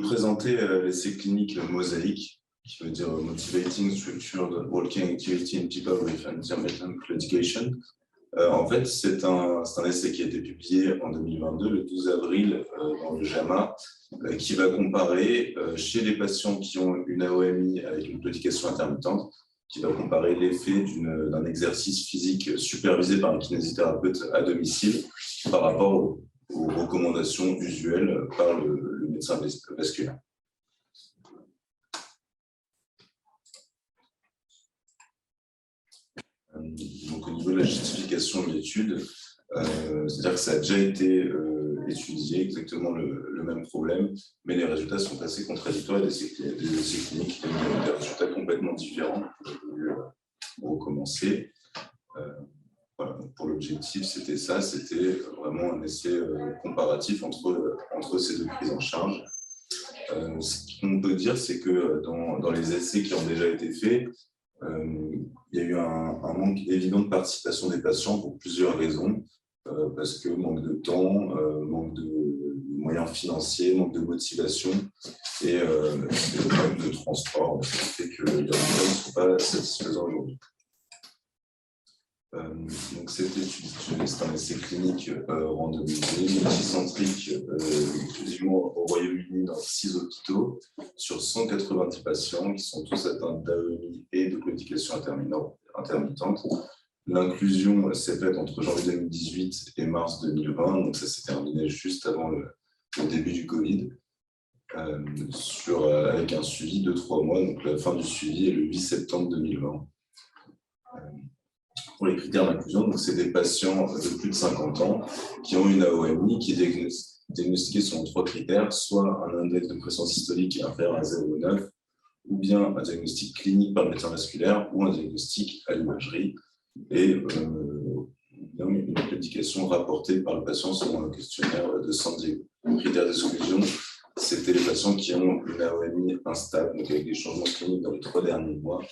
présenter l'essai clinique Mosaïque, qui veut dire Motivating Structured Walking Activity in People with Intermittent Claudication. En fait, c'est un essai qui a été publié en 2022, le 12 avril, dans le JAMA, qui va comparer chez les patients qui ont une AOMI avec une claudication intermittente, qui va comparer l'effet d'un exercice physique supervisé par un kinésithérapeute à domicile par rapport aux recommandations usuelles par le médecin vasculaire. Donc, au niveau de la justification de l'étude, c'est-à-dire que ça a déjà été étudié, exactement le même problème, mais les résultats sont assez contradictoires, des essais cliniques qui donnent des résultats complètement différents. Pour recommencer. Voilà, donc pour l'objectif, c'était ça, c'était vraiment un essai comparatif entre ces deux prises en charge. Ce qu'on peut dire, c'est que dans les essais qui ont déjà été faits, il y a eu un manque évident de participation des patients pour plusieurs raisons, parce que manque de temps, manque de moyens financiers, manque de motivation et le problème de transport, ce qui fait que les résultats ne sont pas satisfaisants aujourd'hui. Donc cette étude, c'est un essai clinique randomisé, multicentrique, exclusivement au Royaume-Uni dans 6 hôpitaux, sur 190 patients qui sont tous atteints d'AOMI et de claudication intermittente. L'inclusion s'est faite entre janvier 2018 et mars 2020, donc ça s'est terminé juste avant le début du Covid, avec un suivi de 3 mois, donc la fin du suivi est le 8 septembre 2020. Pour les critères d'inclusion, c'est des patients de plus de 50 ans qui ont une AOMI qui est diagnostiquée selon 3 critères, soit un index de pression systolique inférieur à 0,9, ou bien un diagnostic clinique par le médecin vasculaire, ou un diagnostic à l'imagerie, et une claudication rapportée par le patient selon un questionnaire de San Diego. Les critères d'exclusion, c'était les patients qui ont une AOMI instable, donc avec des changements cliniques dans les 3 derniers mois,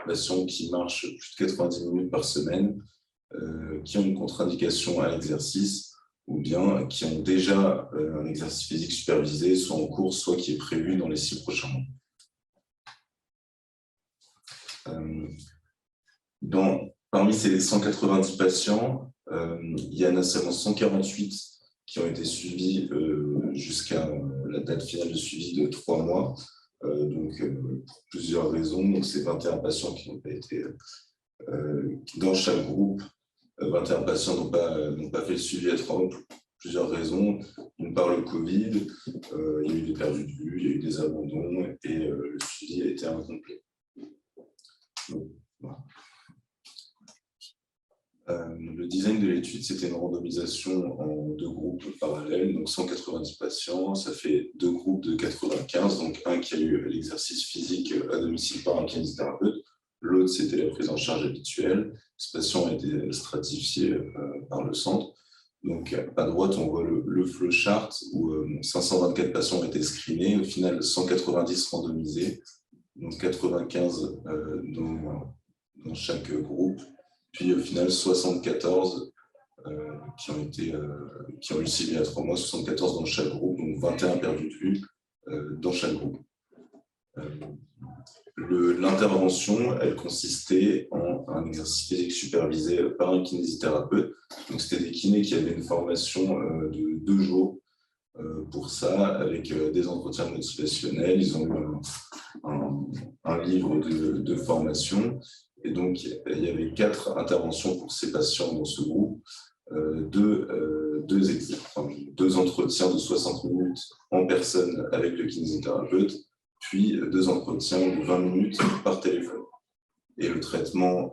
patients qui marchent plus de 90 minutes par semaine, qui ont une contre-indication à l'exercice, ou bien qui ont déjà un exercice physique supervisé, soit en cours, soit qui est prévu dans les 6 prochains mois. Parmi ces 190 patients, il y en a seulement 148 qui ont été suivis jusqu'à la date finale de suivi de 3 mois. Donc, pour plusieurs raisons. Donc, c'est 21 patients qui n'ont pas été dans chaque groupe. 21 patients n'ont pas fait le suivi à 3 mois pour plusieurs raisons. D'une part, le Covid, il y a eu des perdus de vue, il y a eu des abandons et le suivi a été incomplet. Donc, voilà. Le design de l'étude, c'était une randomisation en 2 groupes parallèles, donc 190 patients, ça fait 2 groupes de 95, donc un qui a eu l'exercice physique à domicile par un kinésithérapeute, l'autre c'était la prise en charge habituelle. Ce patient a été stratifié par le centre. Donc à droite, on voit le flowchart où 524 patients ont été screenés, au final 190 randomisés, donc 95 dans chaque groupe. Puis au final, 74 qui ont eu le suivi à 3 mois, 74 dans chaque groupe, donc 21 perdus de vue dans chaque groupe. L'intervention, elle consistait en un exercice physique supervisé par un kinésithérapeute. Donc c'était des kinés qui avaient une formation de 2 jours pour ça, avec des entretiens motivationnels. Ils ont eu un livre de formation. Et donc, il y avait 4 interventions pour ces patients dans ce groupe, 2 entretiens de 60 minutes en personne avec le kinésithérapeute, puis 2 entretiens de 20 minutes par téléphone. Et le traitement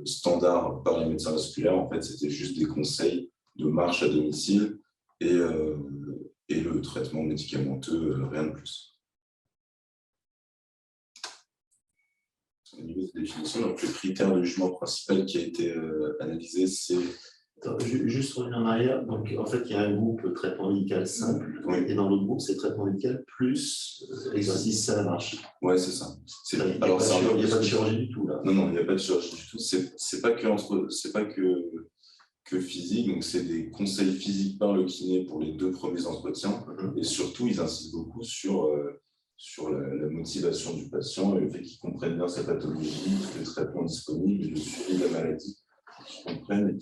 standard par les médecins vasculaires, en fait, c'était juste des conseils de marche à domicile et le traitement médicamenteux, rien de plus. Au niveau de définition, donc le critère de jugement principal qui a été analysé, c'est... Juste revenir en arrière, donc en fait il y a un groupe traitement médical simple, oui. Et dans l'autre groupe c'est traitement médical plus exercice à la marche. Oui, c'est ça. Il n'y a pas de chirurgie du tout là. Non, il n'y a pas de chirurgie du tout. C'est pas que physique, donc c'est des conseils physiques par le kiné pour les 2 premiers entretiens, et surtout ils insistent beaucoup sur sur la motivation du patient et le fait qu'il comprenne bien sa pathologie, les traitements disponibles et le suivi de la maladie, qu'il comprenne et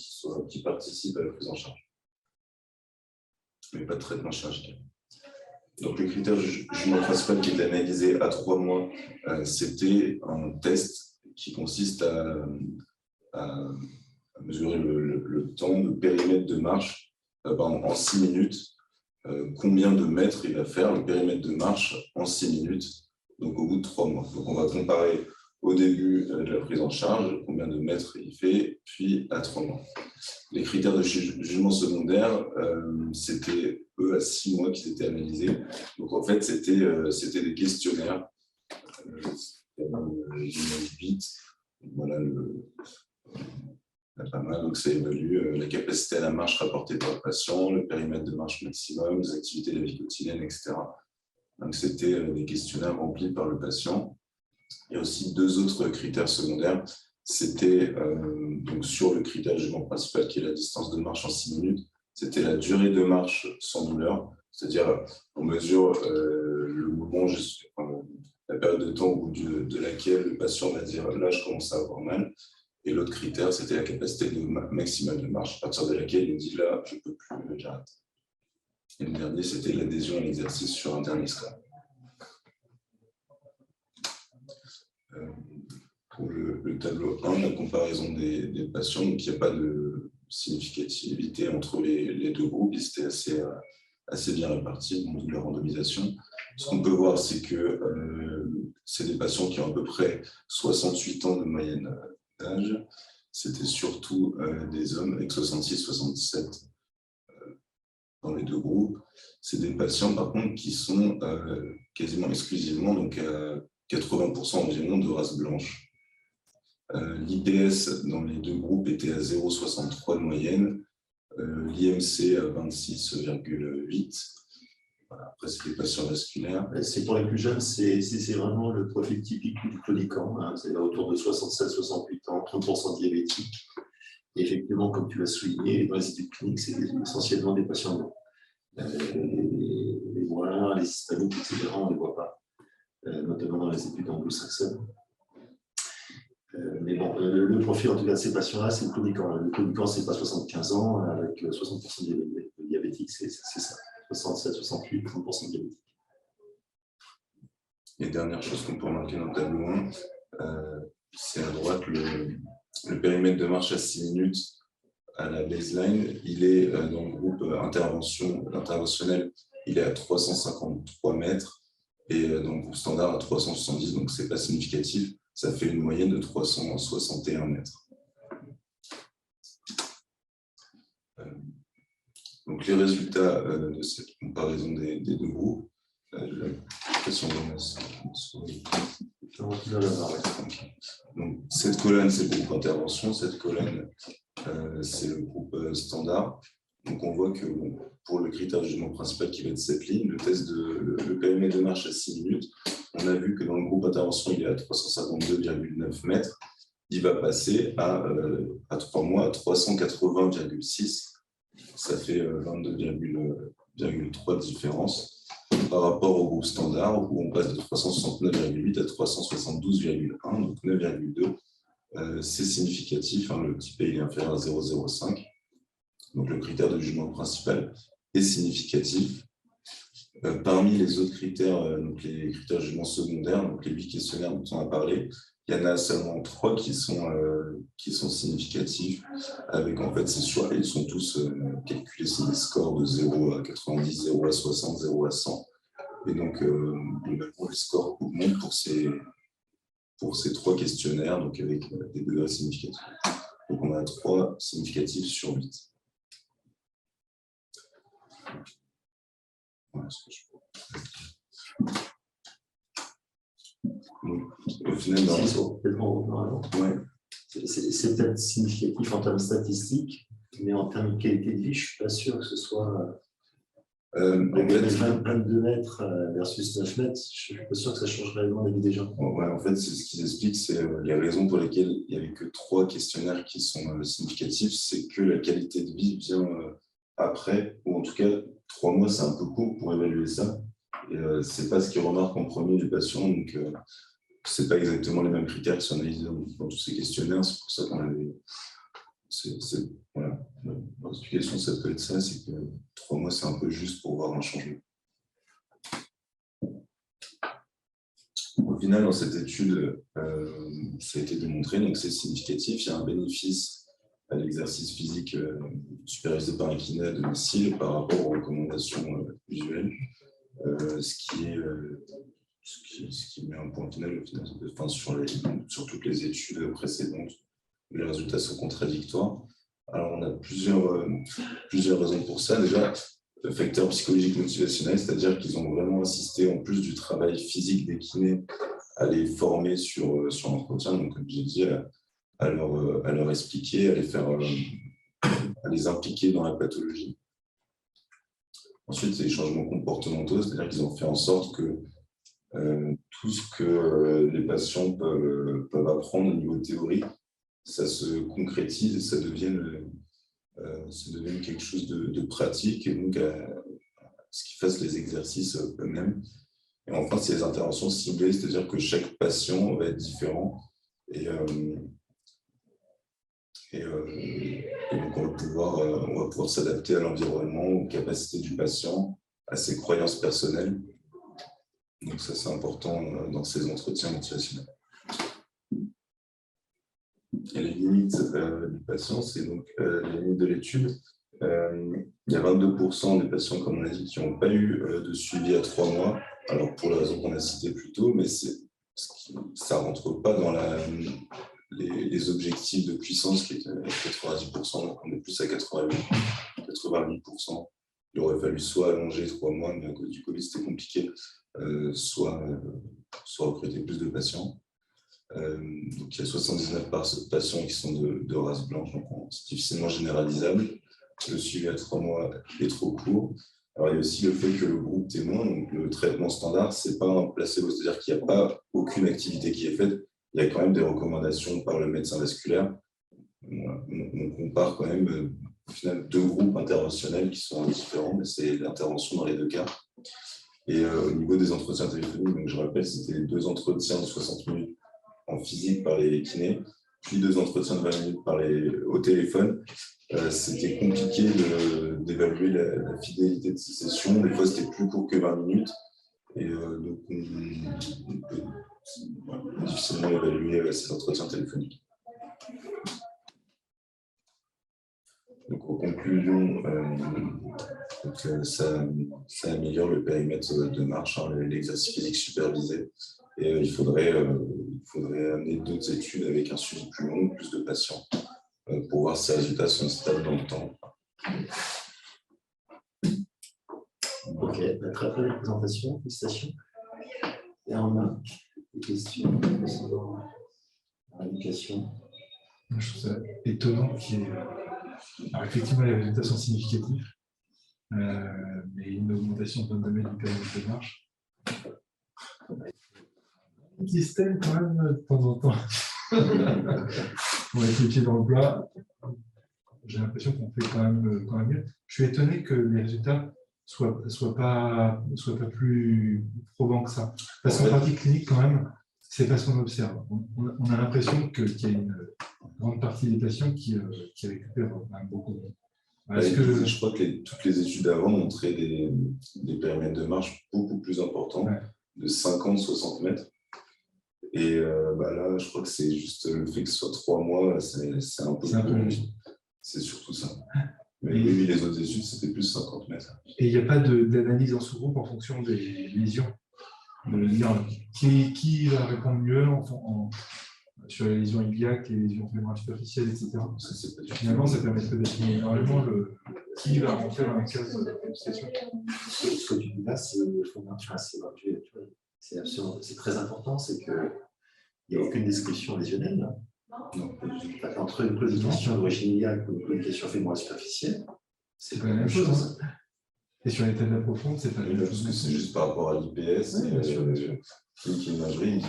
qu'il participe à la prise en charge. Mais pas de traitement chirurgical. Donc, le critère du jugement principal qui est analysé à 3 mois, c'était un test qui consiste à mesurer le temps, le périmètre de marche en 6 minutes. Combien de mètres il va faire le périmètre de marche en 6 minutes, donc au bout de 3 mois. Donc, on va comparer au début de la prise en charge, combien de mètres il fait, puis à 3 mois. Les critères de jugement secondaire, c'était eux à 6 mois qui étaient analysés. Donc en fait, c'était des questionnaires. Voilà, pas mal. Donc ça évalue la capacité à la marche rapportée par le patient, le périmètre de marche maximum, les activités de la vie quotidienne, etc. Donc c'était des questionnaires remplis par le patient. Il y a aussi 2 autres critères secondaires. C'était donc sur le critère de jugement principal qui est la distance de marche en 6 minutes, c'était la durée de marche sans douleur, c'est-à-dire on mesure le mouvement, la période de temps au bout de laquelle le patient va dire là je commence à avoir mal, et l'autre critère c'était la capacité maximale de marche, à partir de laquelle il dit là je ne peux plus, j'arrête. Et le dernier c'était l'adhésion à l'exercice sur un dernier score. Pour le tableau 1, la comparaison des patients, donc il n'y a pas de significativité entre les 2 groupes, ils étaient assez bien répartis dans la randomisation. Ce qu'on peut voir, c'est que c'est des patients qui ont à peu près 68 ans de moyenne d'âge. C'était surtout des hommes avec 66-67 dans les 2 groupes. C'est des patients, par contre, qui sont quasiment exclusivement, donc à 80% environ, de race blanche. L'IPS dans les 2 groupes était à 0,63 de moyenne, l'IMC à 26,8. Voilà, après, c'est des patients vasculaires. C'est pour les plus jeunes, c'est vraiment le profil typique du cloniquant. Hein. C'est autour de 67-68 ans, 30% diabétiques. Et effectivement, comme tu l'as souligné, dans les études cliniques, c'est essentiellement des patients blancs. Les moyens, les hispaniques, etc., on ne les voit pas, notamment dans les études anglo-saxonnes. Mais bon, le profil en tout cas de ces patients-là, c'est le cloniquant. Le cloniquant, c'est pas 75 ans, avec 60% de diabétiques, c'est ça. 67, 68, 30% de diabétiques. Et dernière chose qu'on peut remarquer dans le tableau 1, c'est à droite le périmètre de marche à 6 minutes à la baseline. Il est dans le groupe interventionnel, il est à 353 mètres et dans le groupe standard à 370, donc c'est pas significatif. Ça fait une moyenne de 361 mètres. Donc les résultats de cette comparaison des 2 groupes, donc cette colonne c'est le groupe intervention, cette colonne c'est le groupe standard. Donc on voit que pour le critère de jugement principal qui va être cette ligne, le test le périmètre de marche à 6 minutes, on a vu que dans le groupe intervention, il est à 352,9 mètres. Il va passer à 3 mois à 380,6. Ça fait 22,3 de différence par rapport au groupe standard où on passe de 369,8 à 372,1, donc 9,2. C'est significatif, hein, le petit P il est inférieur à 0,05. Donc le critère de jugement principal est significatif. Parmi les autres critères, donc les critères de jugement secondaire, donc les 8 questionnaires dont on a parlé, il y en a seulement 3 qui sont significatifs, avec en fait, ils sont tous calculés sur des scores de 0 à 90, 0 à 60, 0 à 100. Et donc, les scores augmentent pour ces 3 questionnaires, donc avec des degrés significatifs. Donc, on a 3 significatifs sur 8. Voilà ce que je peux. Au final, c'est peut-être significatif en termes statistiques, mais en termes de qualité de vie, je ne suis pas sûr que ce soit 22 mètres versus 9 mètres. Je ne suis pas sûr que ça change réellement la vie des gens. Ouais, en fait, c'est ce qu'ils expliquent, c'est les raisons pour lesquelles il n'y avait que 3 questionnaires qui sont significatifs, c'est que la qualité de vie vient après, ou en tout cas, 3 mois, c'est un peu court pour évaluer ça. Et ce n'est pas ce qu'ils remarquent en premier du patient. Donc, ce n'est pas exactement les mêmes critères qui sont analysés dans tous ces questionnaires. C'est pour ça qu'on avait. Voilà. L'explication, ça peut être ça, c'est que 3 mois, c'est un peu juste pour voir un changement. Au final, dans cette étude, ça a été démontré, donc c'est significatif. Il y a un bénéfice à l'exercice physique supervisé par un kiné à domicile par rapport aux recommandations visuelles, ce qui met un point final, enfin, sur toutes les études précédentes. Les résultats sont contradictoires. Alors, on a plusieurs raisons pour ça. Déjà, le facteur psychologique motivationnel, c'est-à-dire qu'ils ont vraiment insisté, en plus du travail physique des kinés, à les former sur l'entretien. Donc, comme j'ai dit, à leur expliquer, à les impliquer dans la pathologie. Ensuite, c'est les changements comportementaux, c'est-à-dire qu'ils ont fait en sorte que tout ce que les patients peuvent apprendre au niveau théorique, ça se concrétise et ça devienne quelque chose de pratique, et donc ce qu'ils fassent les exercices eux-mêmes. Et enfin, c'est les interventions ciblées, c'est-à-dire que chaque patient va être différent, et donc on va pouvoir s'adapter à l'environnement, aux capacités du patient, à ses croyances personnelles. Donc ça, c'est important dans ces entretiens motivationnels. Et les limites du patient, c'est donc les limites de l'étude. Il y a 22% des patients, comme on l'a dit, qui n'ont pas eu de suivi à 3 mois. Alors, pour la raison qu'on a citée plus tôt, mais ça ne rentre pas dans les objectifs de puissance qui étaient à 90%, donc on est plus à 88%. Il aurait fallu soit allonger 3 mois, mais à cause du Covid, c'était compliqué, soit recruter plus de patients. Donc, il y a 79 patients qui sont de race blanche, donc c'est difficilement généralisable. Le suivi à 3 mois est trop court. Alors, il y a aussi le fait que le groupe témoin, donc le traitement standard, ce n'est pas un placebo, c'est-à-dire qu'il n'y a pas aucune activité qui est faite. Il y a quand même des recommandations par le médecin vasculaire. On compare quand même au final 2 groupes interventionnels qui sont différents, mais c'est l'intervention dans les 2 cas. Et au niveau des entretiens téléphoniques, donc je rappelle, c'était 2 entretiens de 60 minutes en physique par les kinés, puis 2 entretiens de 20 minutes au téléphone. C'était compliqué d'évaluer la fidélité de ces sessions. Des fois, c'était plus court que 20 minutes. Et donc, on peut difficilement évaluer ces entretiens téléphoniques. Donc, en conclusion, ça améliore le périmètre de marche, l'exercice physique supervisé. Et il faudrait amener d'autres études avec un suivi plus long, plus de patients, pour voir si les résultats sont stables dans le temps. Ok, très belle présentation, félicitations. Et on a des questions concernant l'éducation. Je trouve ça étonnant qu'il y ait. Alors, effectivement, les résultats sont significatifs, mais une augmentation de domaine du périmètre de marche. Un système, quand même, de temps en temps. On va être les pieds dans le plat. J'ai l'impression qu'on fait quand même mieux. Je suis étonné que les résultats soient pas plus probants que ça. Parce qu'en pratique clinique, quand même, c'est pas ce qu'on observe. On a l'impression qu'il y a une grande partie des patients qui récupèrent beaucoup. Je crois que toutes les études avant montraient des périmètres de marche beaucoup plus importants, de 50-60 mètres. Et là, je crois que c'est juste le fait que ce soit 3 mois, c'est un peu plus. C'est surtout ça. Mais oui, les autres études, c'était plus 50 mètres. Et il n'y a pas d'analyse en sous-groupe en fonction des lésions. De dire qui va répondre mieux sur les lésions iliaques, les lésions fémorales superficielles, etc. Finalement, ça permettrait d'estimer énormément qui va rentrer dans la case de station. Ce que tu dis là, c'est très important, c'est qu'il n'y a aucune description lésionnelle. Entre une claudication d'origine iliaque ou une claudication fémorale superficielle, c'est pas la même chose. Et sur les têtes profondes, c'est pas la même chose. C'est juste par rapport à l'IPS et clinique et imagerie,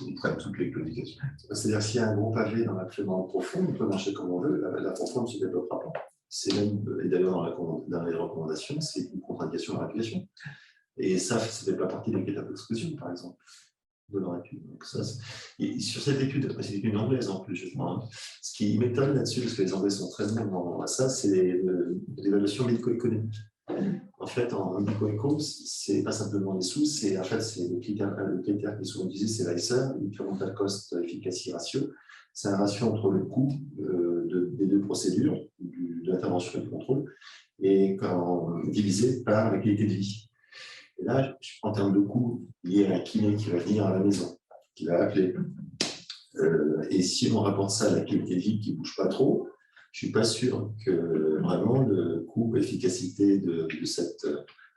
ils prennent toutes les claudications. C'est-à-dire s'il y a un gros pavé dans la fémorale profonde, on peut marcher comme on veut, la profonde ne se développera pas. C'est même, et d'ailleurs dans les recommandations, c'est une contre-indication à la régulation. Et ça ne fait pas partie des critères d'exclusion, par exemple, de leur étude. Donc ça, et sur cette étude, c'est une étude anglaise en plus, je crois. Hein. Ce qui m'étonne là-dessus, parce que les Anglais sont très bons dans ça, c'est l'évaluation médico-économique. En fait, en médico-éco, c'est pas simplement les sous, c'est en fait c'est le critère qui est souvent utilisé, c'est l'ICER, Incremental Cost Efficacy Ratio. C'est un ratio entre le coût des deux procédures, de l'intervention et du contrôle, et divisé par la qualité de vie. Et là, en termes de coût, il y a un kiné qui va venir à la maison, qui va appeler. Et si on rapporte ça à la qualité de vie qui ne bouge pas trop, je ne suis pas sûr que vraiment le coût, l'efficacité de cette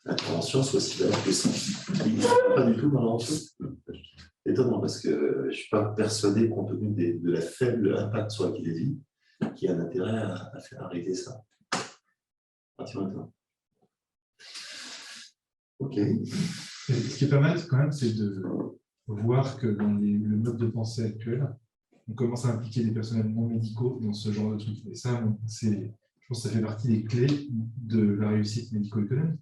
intervention soit si valable que ça. Pas du tout dans l'enjeu. Étonnant, parce que je ne suis pas persuadé, compte tenu de la faible impact sur la qualité de vie, qu'il y a un intérêt à faire arrêter ça. À partir maintenant. OK. Et ce qui est pas mal quand même, c'est de voir que dans le mode de pensée actuel, on commence à impliquer des personnels non médicaux dans ce genre de trucs. Et ça, je pense que ça fait partie des clés de la réussite médico-économique.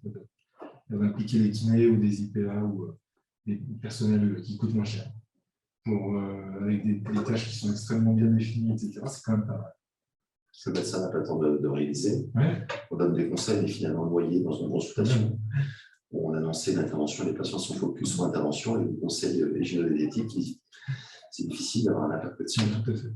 D'impliquer des kinés ou des IPA ou des personnels qui coûtent moins cher, avec des tâches qui sont extrêmement bien définies, etc. C'est quand même pas mal. Le médecin n'a pas le temps de réaliser. Ouais. On donne des conseils, mais finalement noyés dans une consultation. On annonçait l'intervention, les patients sont focus sur l'intervention et le conseil hygiéno-diététique, c'est difficile d'avoir un impact là-dessus. Tout à fait.